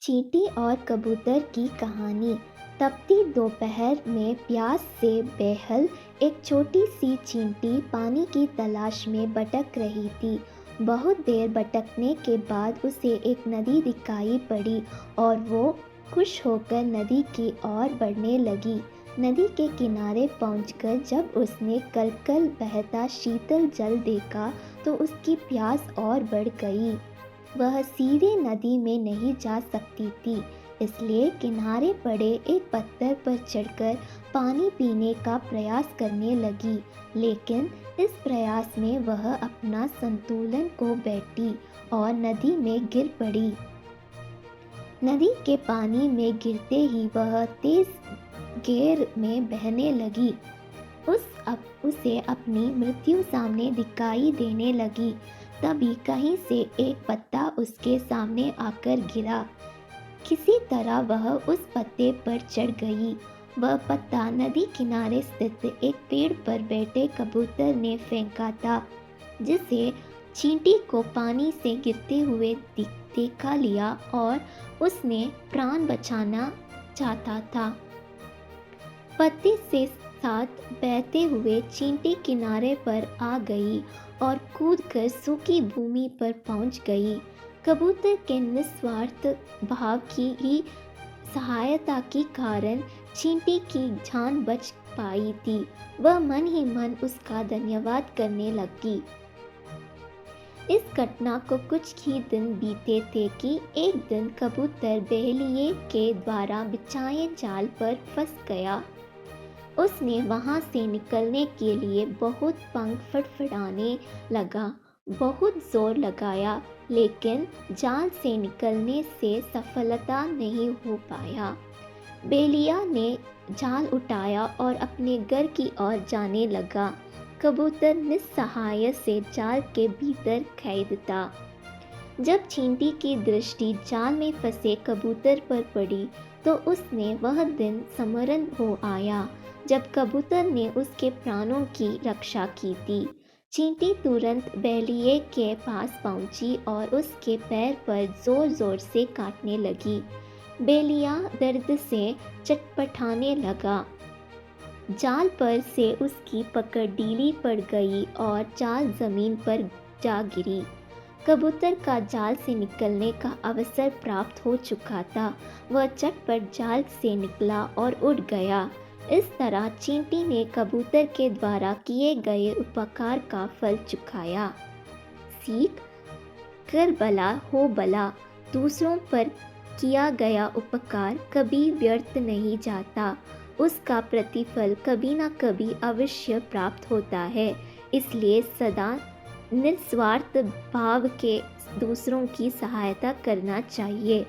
चींटी और कबूतर की कहानी। तपती दोपहर में प्यास से बेहाल एक छोटी सी चींटी पानी की तलाश में भटक रही थी। बहुत देर भटकने के बाद उसे एक नदी दिखाई पड़ी और वो खुश होकर नदी की ओर बढ़ने लगी। नदी के किनारे पहुंचकर जब उसने कलकल बहता शीतल जल देखा तो उसकी प्यास और बढ़ गई। वह सीधे नदी में नहीं जा सकती थी, इसलिए किनारे पड़े एक पत्थर पर चढ़कर पानी पीने का प्रयास करने लगी। लेकिन इस प्रयास में वह अपना संतुलन खो बैठी और नदी में गिर पड़ी। नदी के पानी में गिरते ही वह तेज घेर में बहने लगी। उसे अपनी मृत्यु सामने दिखाई देने लगी। तभी कहीं से एक पत्ता उसके सामने आकर गिरा। किसी तरह वह उस पत्ते पर चढ़ गई। वह पत्ता नदी किनारे स्थित एक पेड़ पर बैठे कबूतर ने फेंका था, जिसे चींटी को पानी से गिरते हुए देखा लिया और उसने प्राण बचाना चाहता था। पत्ते से साथ बहते हुए चींटी किनारे पर आ गई और कूदकर सूखी भूमि पर पहुंच गई। कबूतर के निस्वार्थ भाव की ही सहायता के कारण चींटी की जान बच पाई थी। वह मन ही मन उसका धन्यवाद करने लगी। इस घटना को कुछ ही दिन बीते थे कि एक दिन कबूतर बहेलिये के द्वारा बिछाए जाल पर फंस गया। उसने वहां से निकलने के लिए बहुत पंख फड़फड़ाने लगा, बहुत जोर लगाया, लेकिन जाल से निकलने से सफलता नहीं हो पाया। बेलिया ने जाल उठाया और अपने घर की ओर जाने लगा। कबूतर निस्सहाय से जाल के भीतर कैद था। जब चींटी की दृष्टि जाल में फंसे कबूतर पर पड़ी तो उसने वह दिन स्मरण हो आया जब कबूतर ने उसके प्राणों की रक्षा की थी। चींटी तुरंत बहेलिये के पास पहुंची और उसके पैर पर जोर जोर से काटने लगी। बेलिया दर्द से चटपटाने लगा। जाल पर से उसकी पकड़ ढीली पड़ गई और जाल जमीन पर जा गिरी। कबूतर का जाल से निकलने का अवसर प्राप्त हो चुका था। वह झटपट जाल से निकला और उड़ गया। इस तरह चींटी ने कबूतर के द्वारा किए गए उपकार का फल चुकाया। सीख: कर भला हो भला। दूसरों पर किया गया उपकार कभी व्यर्थ नहीं जाता। उसका प्रतिफल कभी ना कभी अवश्य प्राप्त होता है। इसलिए सदा निस्वार्थ भाव के दूसरों की सहायता करना चाहिए।